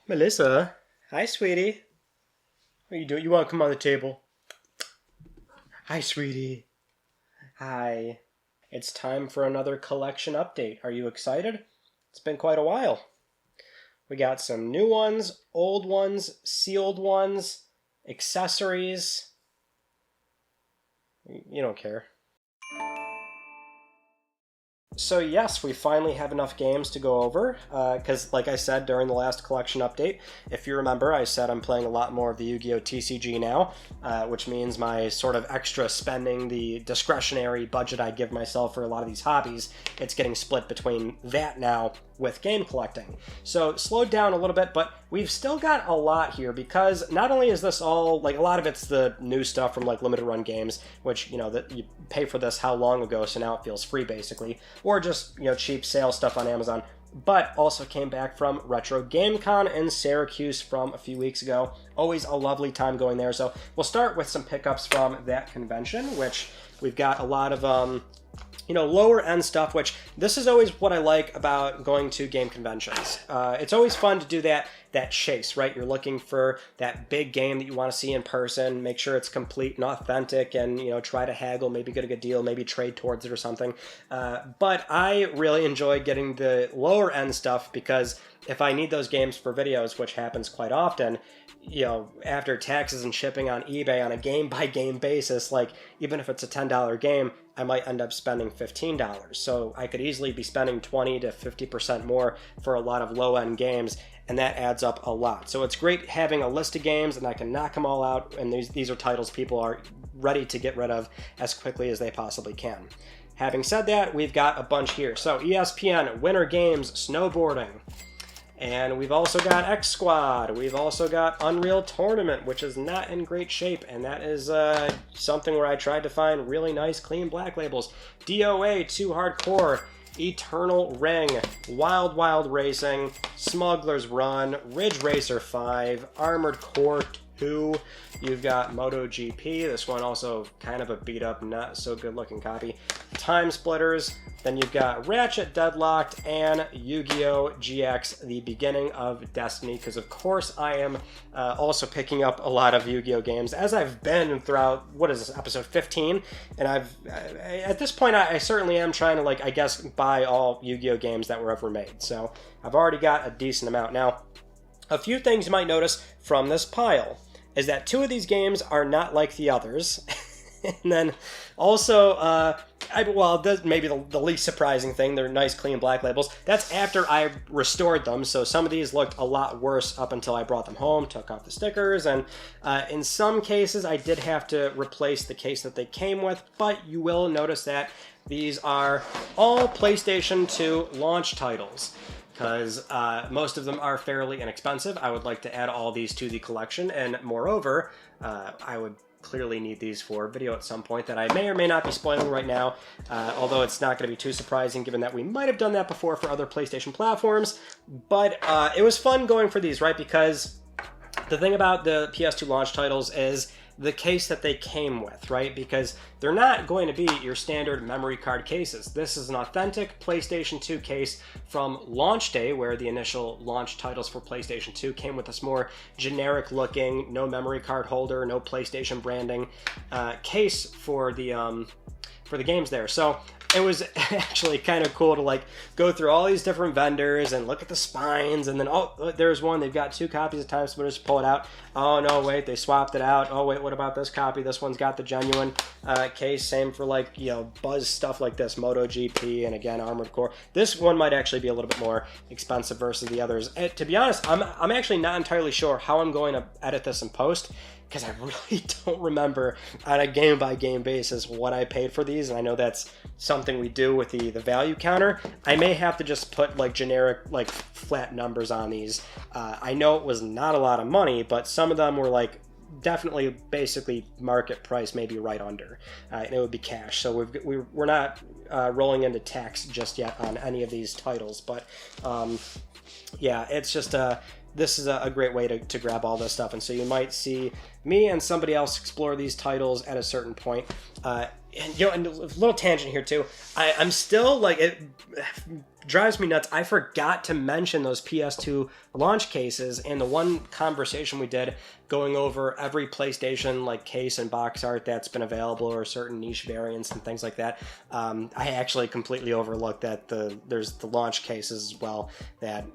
Melissa. Hi, sweetie. What are you doing? You want to come on the table? Hi, sweetie. Hi. It's time for another collection update. Are you excited? It's been quite a while. We got some new ones, old ones, sealed ones, accessories. You don't care. So yes, we finally have enough games to go over, because like I said during the last collection update, if you remember, I said I'm playing a lot more of the Yu-Gi-Oh! TCG now, which means my sort of extra spending, the discretionary budget I give myself for a lot of these hobbies, it's getting split between that now with game collecting. So slowed down a little bit, but we've still got a lot here, because not only is this all, like, a lot of it's the new stuff from, like, limited run games, which, you know, that you pay for this how long ago, so now it feels free, basically, or just, you know, cheap sale stuff on Amazon, but also came back from Retro Game Con in Syracuse from a few weeks ago. Always a lovely time going there. So we'll start with some pickups from that convention, which we've got a lot of, you know, lower end stuff, which this is always what I like about going to game conventions. It's always fun to do that chase, right? You're looking for that big game that you want to see in person, make sure it's complete and authentic, and, you know, try to haggle, maybe get a good deal, maybe trade towards it or something. But I really enjoy getting the lower end stuff, because if I need those games for videos, which happens quite often, you know, after taxes and shipping on eBay on a game-by-game basis, like, even if it's a $10 game, I might end up spending $15. So I could easily be spending 20 to 50% more for a lot of low-end games, and that adds up a lot. So it's great having a list of games, and I can knock them all out, and these are titles people are ready to get rid of as quickly as they possibly can. Having said that, we've got a bunch here. So ESPN Winter Games Snowboarding. And we've also got X Squad. We've also got Unreal Tournament, which is not in great shape, and that is something where I tried to find really nice, clean black labels. DOA 2 Hardcore, Eternal Ring, Wild Wild Racing, Smuggler's Run, Ridge Racer 5, Armored Core 2. You've got MotoGP. This one also kind of a beat up, not so good looking copy. Time Splitters. Then you've got Ratchet Deadlocked and Yu-Gi-Oh! GX, the beginning of Destiny, because of course I am also picking up a lot of Yu-Gi-Oh! Games, as I've been throughout, what is this, episode 15? And at this point, I certainly am trying to, like, I guess, buy all Yu-Gi-Oh! Games that were ever made. So I've already got a decent amount. Now, a few things you might notice from this pile is that 2 of these games are not like the others. And then also, maybe the least surprising thing, they're nice, clean black labels. That's after I restored them, so some of these looked a lot worse up until I brought them home, took off the stickers, and in some cases I did have to replace the case that they came with, but you will notice that these are all PlayStation 2 launch titles, because most of them are fairly inexpensive. I would like to add all these to the collection, and moreover, I would clearly need these for video at some point that I may or may not be spoiling right now, although it's not going to be too surprising given that we might have done that before for other PlayStation platforms. But it was fun going for these, right? Because the thing about the PS2 launch titles is the case that they came with, right? Because they're not going to be your standard memory card cases. This is an authentic PlayStation 2 case from launch day, where the initial launch titles for PlayStation 2 came with this more generic looking, no memory card holder, no PlayStation branding case for the games there. So it was actually kind of cool to, like, go through all these different vendors and look at the spines, and then, oh, there's one, they've got 2 copies of Time Splitters, pull it out. Oh, no, wait, they swapped it out. Oh, wait, what about this copy? This one's got the genuine case. Same for, like, you know, Buzz stuff like this, MotoGP, and again, Armored Core. This one might actually be a little bit more expensive versus the others. And to be honest, I'm actually not entirely sure how I'm going to edit this in post, because I really don't remember on a game-by-game basis what I paid for these, and I know that's something we do with the value counter. I may have to just put, like, generic, like, flat numbers on these. I know it was not a lot of money, but some of them were, like, definitely basically market price, maybe right under, and it would be cash. So we're not rolling into tax just yet on any of these titles, but yeah, it's just this is a great way to grab all this stuff. And so you might see me and somebody else explore these titles at a certain point. and a little tangent here too. I'm still like, it drives me nuts. I forgot to mention those PS2 launch cases and the one conversation we did going over every PlayStation like case and box art that's been available or certain niche variants and things like that. I actually completely overlooked that there's the launch cases as well, that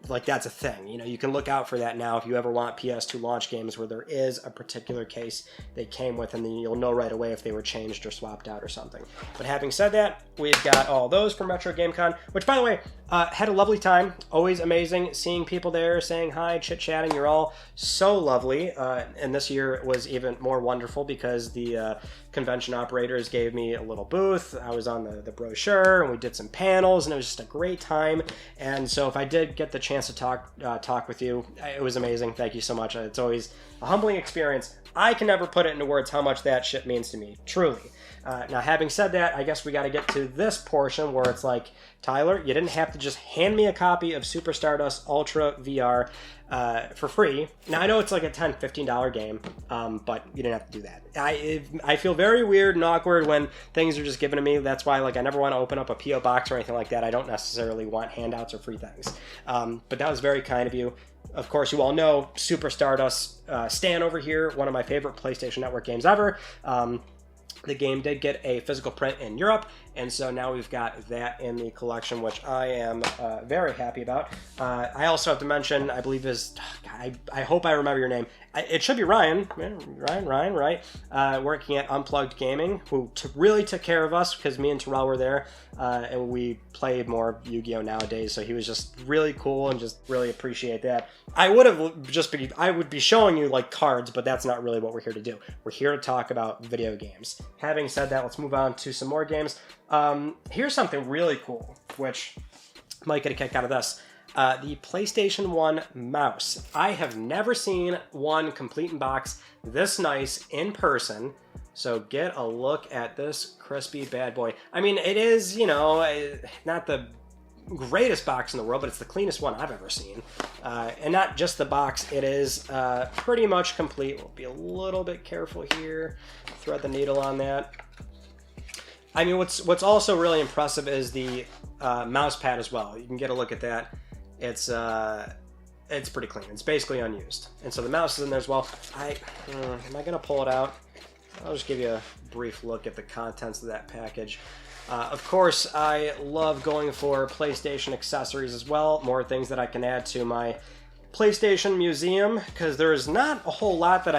like that's a thing. You know, you can look out for that now if you ever want PS2 launch games where there is a particular case they came with, and then you'll know right away if they were changed or swapped out or something. But having said that, we've got all those from Retro Game Con, which, by the way, had a lovely time. Always amazing seeing people there, saying hi, chit-chatting. You're all so lovely. And this year was even more wonderful because the convention operators gave me a little booth. I was on the brochure, and we did some panels, and it was just a great time. And so if I did get the chance to talk with you, it was amazing. Thank you so much. It's always a humbling experience. I can never put it into words how much that shit means to me, truly. Now, having said that, I guess we got to get to this portion where it's like, Tyler, you didn't have to just hand me a copy of Super Stardust Ultra VR for free. Now, I know it's like a $10, $15 game, but you didn't have to do that. I feel very weird and awkward when things are just given to me. That's why like I never want to open up a P.O. box or anything like that. I don't necessarily want handouts or free things. But that was very kind of you. Of course, you all know Super Stardust Stan over here, one of my favorite PlayStation Network games ever. The game did get a physical print in Europe, and so now we've got that in the collection, which I am very happy about. I also have to mention, I believe I hope I remember your name. It should be Ryan, right? Working at Unplugged Gaming, who really took care of us because me and Terrell were there, and we played more Yu-Gi-Oh! Nowadays, so he was just really cool and just really appreciate that. I would be showing you like cards, but that's not really what we're here to do. We're here to talk about video games. Having said that, let's move on to some more games. Here's something really cool, which might get a kick out of this. The PlayStation 1 mouse. I have never seen one complete in box this nice in person. So get a look at this crispy bad boy. I mean, it is, not the greatest box in the world, but it's the cleanest one I've ever seen. And not just the box, it is pretty much complete. We'll be a little bit careful here. Thread the needle on that. I mean, what's also really impressive is the mouse pad as well. You can get a look at that. It's pretty clean. It's basically unused. And so the mouse is in there as well. Am I gonna pull it out? I'll just give you a brief look at the contents of that package. Of course, I love going for PlayStation accessories as well. More things that I can add to my PlayStation museum, because there's not a whole lot that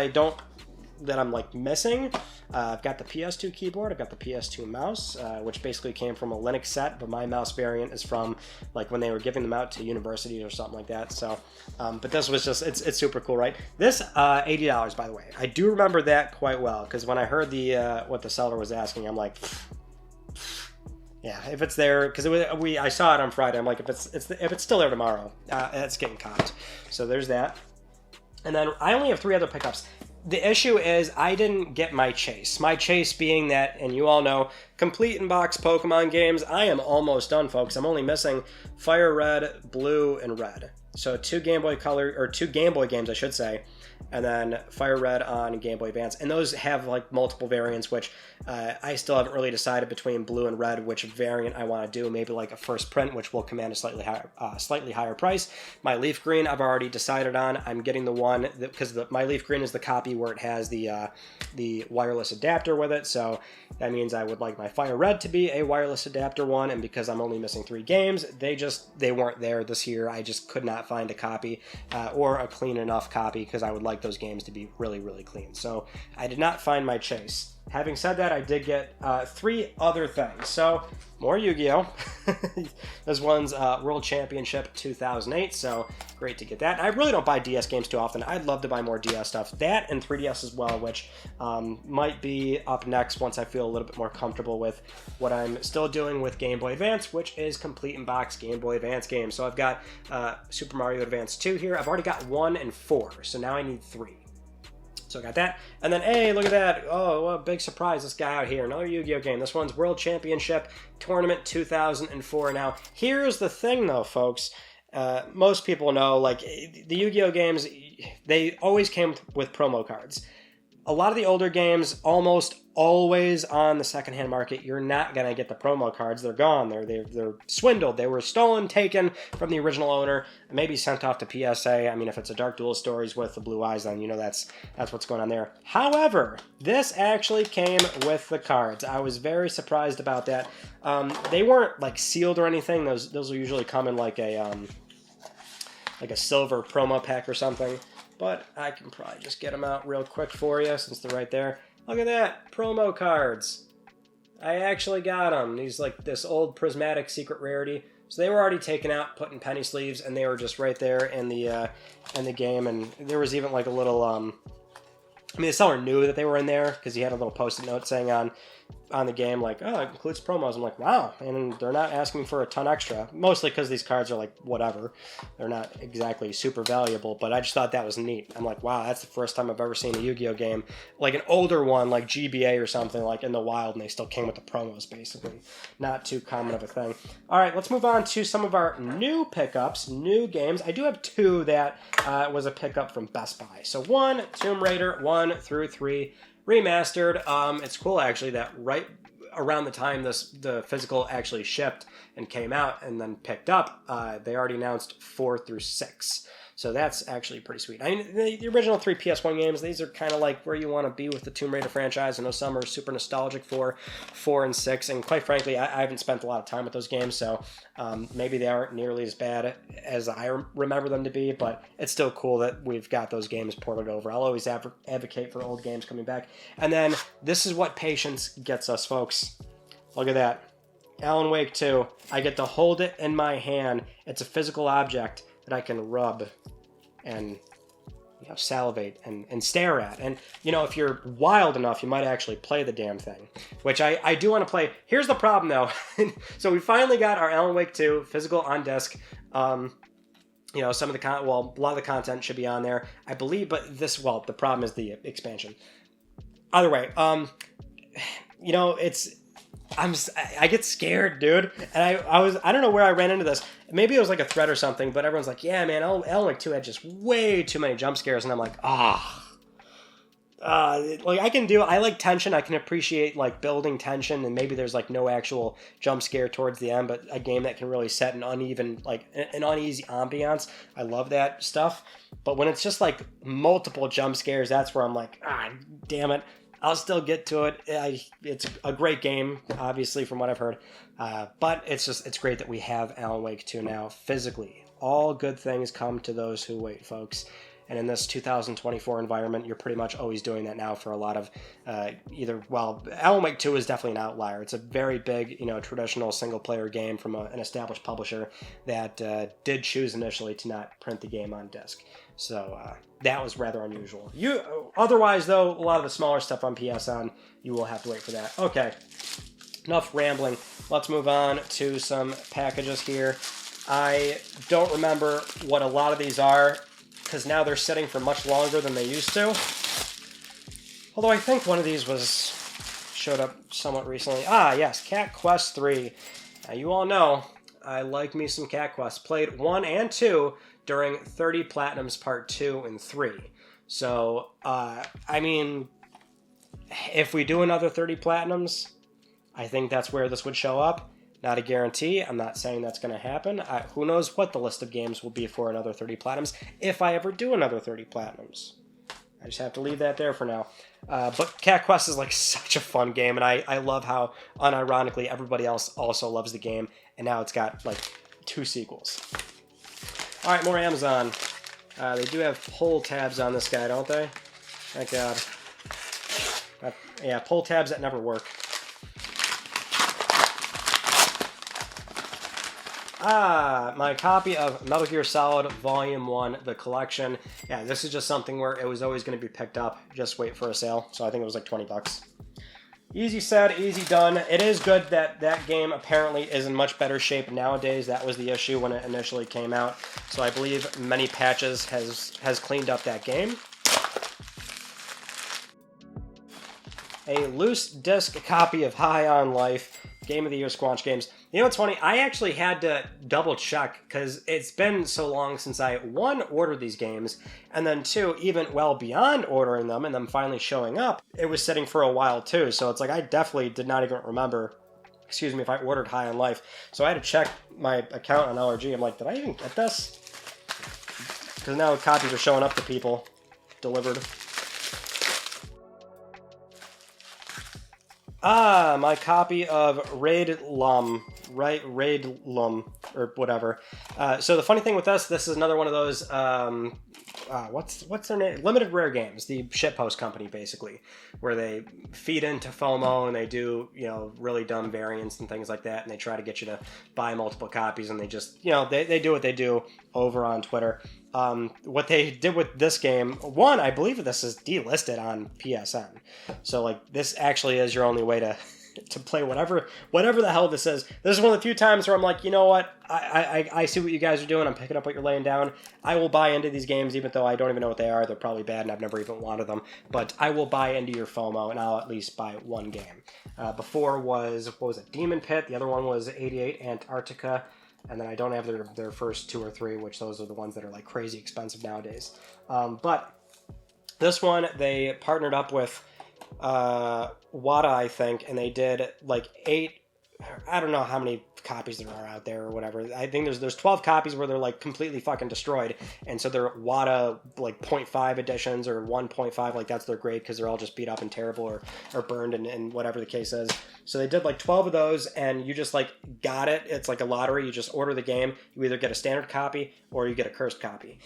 I'm like missing. I've got the PS2 keyboard, I've got the PS2 mouse, which basically came from a Linux set, but my mouse variant is from like when they were giving them out to universities or something like that. So, but this was just, it's super cool, right? This, $80, by the way. I do remember that quite well, because when I heard what the seller was asking, I'm like, yeah, if it's there, because I saw it on Friday. I'm like, if it's still there tomorrow, it's getting copped. So there's that. And then I only have 3 other pickups. The issue is I didn't get my chase. My chase being that, and you all know, complete in-box Pokemon games. I am almost done, folks. I'm only missing Fire Red, Blue, and Red. So 2 Game Boy Color, or 2 Game Boy games, I should say, and then Fire Red on Game Boy Advance. And those have like multiple variants, which I still haven't really decided between Blue and Red which variant I want to do. Maybe like a first print, which will command a slightly higher price. My Leaf Green, I've already decided on. I'm getting the one because my Leaf Green is the copy where it has the wireless adapter with it. So that means I would like my Fire Red to be a wireless adapter one. And because I'm only missing 3 games, they weren't there this year. I just could not find a copy or a clean enough copy, because I would like those games to be really, really clean. So I did not find my chase. Having said that, I did get 3 other things. So more Yu-Gi-Oh! This one's World Championship 2008, so great to get that. I really don't buy DS games too often. I'd love to buy more DS stuff. That and 3DS as well, which might be up next once I feel a little bit more comfortable with what I'm still doing with Game Boy Advance, which is complete in-box Game Boy Advance games. So I've got Super Mario Advance 2 here. I've already got 1 and 4, so now I need 3. So I got that. And then, hey, look at that. Oh, what a big surprise, this guy out here. Another Yu-Gi-Oh! Game. This one's World Championship Tournament 2004. Now, here's the thing, though, folks. Most people know, like, the Yu-Gi-Oh! Games, they always came with promo cards. a lot of the older games, almost always on the secondhand market, you're not going to get the promo cards. They're gone. They're swindled. They were stolen, taken from the original owner, maybe sent off to PSA. I mean, if it's a Dark Duel Stories with the blue eyes, then you know that's what's going on there. However, this actually came with the cards. I was very surprised about that. They weren't like sealed or anything. Those will usually come in like a silver promo pack or something. But I can probably just get them out real quick for you since they're right there. Look at that, promo cards. I actually got them. These like this old prismatic secret rarity. So they were already taken out, put in penny sleeves, and they were just right there in the game. And there was even like a little I mean, the seller knew that they were in there because he had a little post-it note saying on the game, like, oh, it includes promos. I'm like, wow. And they're not asking for a ton extra, mostly because these cards are like, whatever. They're not exactly super valuable, but I just thought that was neat. I'm like, wow, that's the first time I've ever seen a Yu-Gi-Oh game, like an older one, like GBA or something, like in the wild, and they still came with the promos, basically. Not too common of a thing. All right, let's move on to some of our new pickups, new games. I do have two that was a pickup from Best Buy. So 1, Tomb Raider 1 through 3. Remastered. It's cool actually that right around the time the physical actually shipped and came out and then picked up, they already announced 4 through 6. So that's actually pretty sweet. I mean, the original 3 PS1 games, these are kind of like where you want to be with the Tomb Raider franchise. I know some are super nostalgic for 4 and 6, and quite frankly, I haven't spent a lot of time with those games, so maybe they aren't nearly as bad as I remember them to be, but it's still cool that we've got those games ported over. I'll always advocate for old games coming back. And then, this is what patience gets us, folks. Look at that. Alan Wake 2. I get to hold it in my hand. It's a physical object that I can rub and salivate and stare at. And, if you're wild enough, you might actually play the damn thing, which I do want to play. Here's the problem, though. So we finally got our Alan Wake 2 physical on disc. Some of the a lot of the content should be on there, I believe, but the problem is the expansion. Either way, I get scared, dude. And I don't know where I ran into this. Maybe it was like a thread or something, but everyone's like, yeah, man, Alan Wake 2 had just way too many jump scares. And I'm like, I like tension. I can appreciate like building tension, and maybe there's like no actual jump scare towards the end, but a game that can really set an uneven, like an uneasy ambiance. I love that stuff. But when it's just like multiple jump scares, that's where I'm like, damn it. I'll still get to it. It's a great game, obviously, from what I've heard. But it's great that we have Alan Wake 2 now physically. All good things come to those who wait, folks. And in this 2024 environment, you're pretty much always doing that now for a lot of Alan Wake 2 is definitely an outlier. It's a very big, traditional single-player game from an established publisher that did choose initially to not print the game on disc. So that was rather unusual. Otherwise, though, a lot of the smaller stuff on PSN, you will have to wait for that. Okay, enough rambling. Let's move on to some packages here. I don't remember what a lot of these are, because now they're sitting for much longer than they used to. Although I think one of these showed up somewhat recently. Yes, Cat Quest 3. Now, you all know I like me some Cat Quest. Played 1 and 2 during 30 Platinums Part 2 and 3. So, if we do another 30 Platinums, I think that's where this would show up. Not a guarantee. I'm not saying that's going to happen. Who knows what the list of games will be for another 30 Platinums, if I ever do another 30 Platinums. I just have to leave that there for now. But Cat Quest is like such a fun game, and I love how, unironically, everybody else also loves the game, and now it's got like 2 sequels. All right, more Amazon. They do have pull tabs on this guy, don't they? Thank God. Pull tabs that never work. My copy of Metal Gear Solid Volume 1, the collection. Yeah, this is just something where it was always going to be picked up. Just wait for a sale. So I think it was like $20. Easy said, easy done. It is good that that game apparently is in much better shape nowadays. That was the issue when it initially came out. So I believe many patches has cleaned up that game. A loose disc copy of High on Life. Game of the Year Squanch Games. You know what's funny? I actually had to double check because it's been so long since I, one, ordered these games, and then two, even well beyond ordering them and them finally showing up, it was sitting for a while too. So it's like I definitely did not even remember, if I ordered High on Life. So I had to check my account on LRG. I'm like, did I even get this? Because now copies are showing up to people delivered. My copy of Raidlum, or whatever. So the funny thing with this is another one of those, what's their name? Limited Rare Games, the shitpost company, basically, where they feed into FOMO and they do, really dumb variants and things like that, and they try to get you to buy multiple copies, and they just, they do what they do over on Twitter. What they did with this game, one, I believe this is delisted on PSN. So, like, this actually is your only way to play whatever the hell this is. This is one of the few times where I'm like, you know what? I see what you guys are doing. I'm picking up what you're laying down. I will buy into these games, even though I don't even know what they are. They're probably bad, and I've never even wanted them. But I will buy into your FOMO, and I'll at least buy one game. Before was, what was it? Demon Pit. The other one was 88 Antarctica. And then I don't have their first two or three, which those are the ones that are like crazy expensive nowadays. But this one, they partnered up with Wada, I think, and they did like 8, I don't know how many copies there are out there or whatever. I think there's 12 copies where they're like completely fucking destroyed, and so they're Wada like 0.5 editions or 1.5, like that's their grade because they're all just beat up and terrible or burned and whatever the case is. So they did like 12 of those, and you just like got it. It's like a lottery. You just order the game. You either get a standard copy or you get a cursed copy.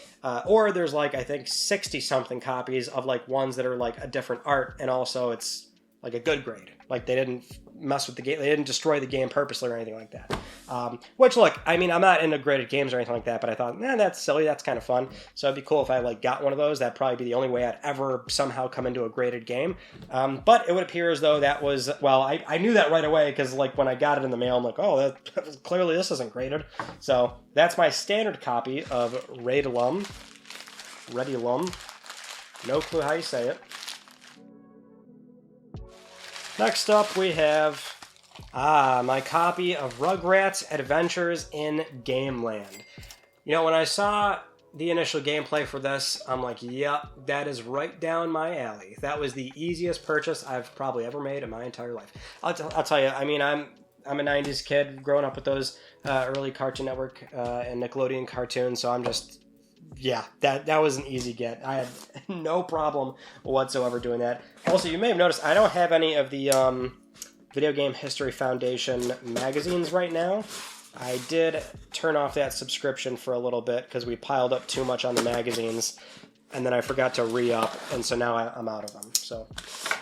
Or there's like, I think 60 something copies of like ones that are like a different art, and also it's like a good grade. Like they didn't mess with the game. They didn't destroy the game purposely or anything like that. Which, look, I mean, I'm not into graded games or anything like that, but I thought, that's silly. That's kind of fun. So it'd be cool if I like got one of those. That'd probably be the only way I'd ever somehow come into a graded game. But it would appear as though that was, well, I knew that right away because like when I got it in the mail, I'm like, oh, clearly this isn't graded. So that's my standard copy of Raidlum. No clue how you say it. Next up, we have my copy of Rugrats Adventures in Gameland. When I saw the initial gameplay for this, I'm like, yep, that is right down my alley. That was the easiest purchase I've probably ever made in my entire life. I'll tell you, I mean, I'm a 90s kid growing up with those early Cartoon Network and Nickelodeon cartoons, so I'm just... Yeah, that was an easy get. I had no problem whatsoever doing that. Also, you may have noticed I don't have any of the Video Game History Foundation magazines right now. I did turn off that subscription for a little bit because we piled up too much on the magazines, and then I forgot to re-up, and so now I'm out of them. So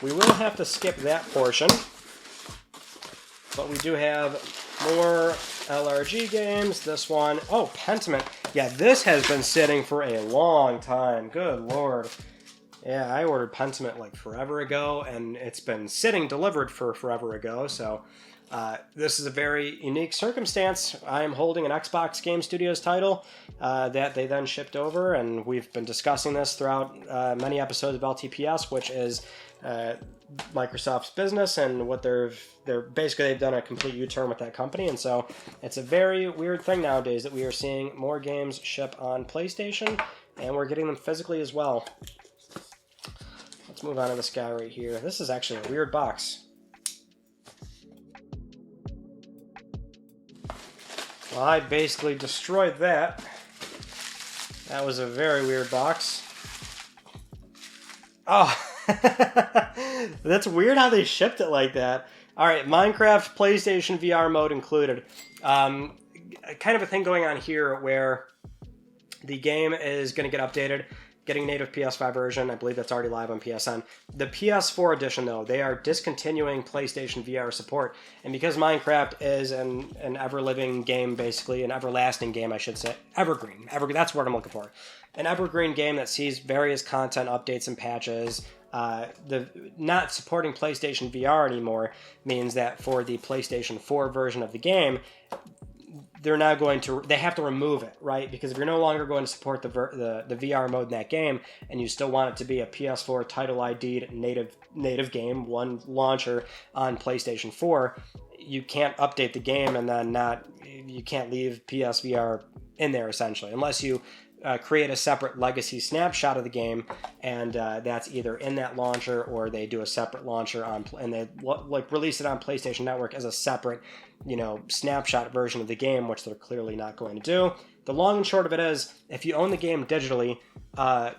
we will have to skip that portion. But we do have more LRG games. This one, Pentiment. Yeah, this has been sitting for a long time. Good lord. Yeah, I ordered Pentiment like forever ago, and it's been sitting delivered for forever ago, so this is a very unique circumstance. I am holding an Xbox Game Studios title that they then shipped over, and we've been discussing this throughout many episodes of LTPS, which is Microsoft's business and what they've done a complete U-turn with that company, and so it's a very weird thing nowadays that we are seeing more games ship on PlayStation, and we're getting them physically as well. Let's move on to this guy right here. This is actually a weird box. Well, I basically destroyed that. That was a very weird box. Oh, that's weird how they shipped it like that. All right, Minecraft PlayStation VR mode included. Kind of a thing going on here where the game is going to get updated, getting native PS5 version. I believe that's already live on PSN. The PS4 edition, though, they are discontinuing PlayStation VR support. And because Minecraft is an ever-living game, basically, an everlasting game, I should say. Evergreen, that's what I'm looking for. An evergreen game that sees various content updates and patches. The not supporting PlayStation VR anymore means that for the PlayStation 4 version of the game, they have to remove it, right? Because if you're no longer going to support the VR mode in that game, and you still want it to be a PS4 title ID'd native game, one launcher on PlayStation 4, you can't update the game and then you can't leave PSVR in there essentially, unless you create a separate legacy snapshot of the game, and that's either in that launcher or they do a separate launcher and they like release it on PlayStation Network as a separate, snapshot version of the game, which they're clearly not going to do. The long and short of it is, if you own the game digitally,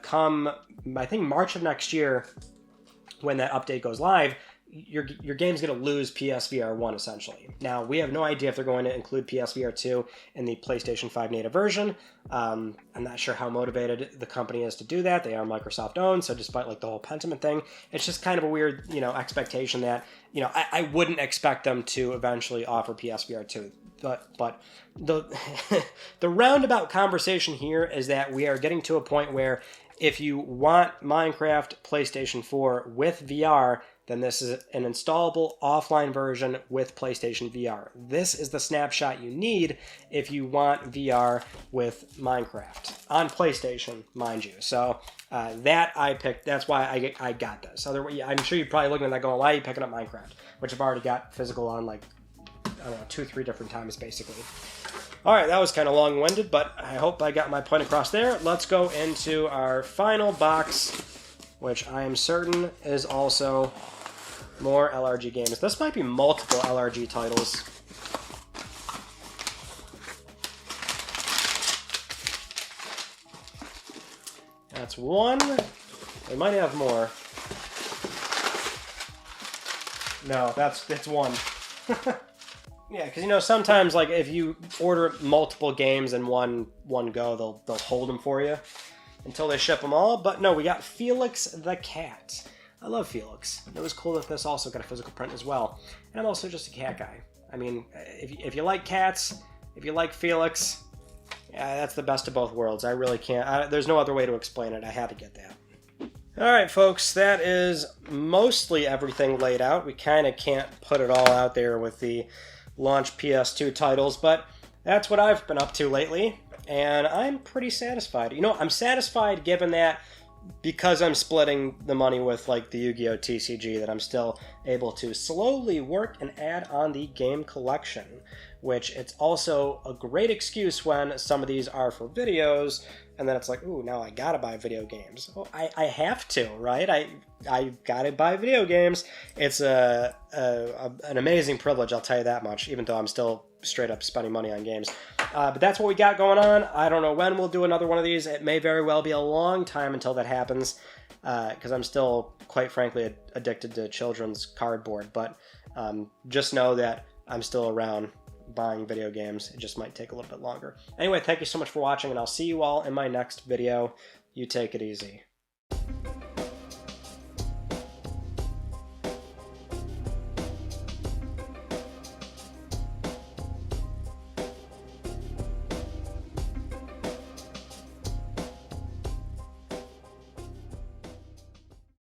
come I think March of next year, when that update goes live, your game's going to lose PSVR 1 essentially. Now, we have no idea if they're going to include PSVR 2 in the PlayStation 5 native version. I'm not sure how motivated the company is to do that. They are Microsoft owned, so despite like the whole Pentiment thing, it's just kind of a weird, expectation that, I wouldn't expect them to eventually offer PSVR 2. But the the roundabout conversation here is that we are getting to a point where if you want Minecraft PlayStation 4 with VR, then this is an installable offline version with PlayStation VR. This is the snapshot you need if you want VR with Minecraft on PlayStation, mind you. So that I picked. That's why I got this. Otherwise, I'm sure you're probably looking at that going, "Why are you picking up Minecraft?" Which I've already got physical on like 2-3 different times basically. All right, that was kind of long-winded, but I hope I got my point across there. Let's go into our final box, which I am certain is also more LRG games. This might be multiple LRG titles. That's one. They might have more. No, it's one. Yeah, because sometimes like if you order multiple games in one go, they'll hold them for you until they ship them all. But no, we got Felix the Cat. I love Felix. It was cool that this also got a physical print as well. And I'm also just a cat guy. I mean, if you like cats, if you like Felix, that's the best of both worlds. I really can't. There's no other way to explain it. I had to get that. All right, folks, that is mostly everything laid out. We kind of can't put it all out there with the launch PS2 titles, but that's what I've been up to lately, and I'm pretty satisfied. I'm satisfied given that because I'm splitting the money with like the Yu-Gi-Oh! TCG, that I'm still able to slowly work and add on the game collection, which it's also a great excuse when some of these are for videos, and then it's like, ooh, now I gotta buy video games. Well, I have to, right? I gotta buy video games. It's an amazing privilege, I'll tell you that much, even though I'm still straight up spending money on games. But that's what we got going on. I don't know when we'll do another one of these. It may very well be a long time until that happens, because I'm still, quite frankly, addicted to children's cardboard. But just know that I'm still around buying video games. It just might take a little bit longer. Anyway, thank you so much for watching, and I'll see you all in my next video. You take it easy.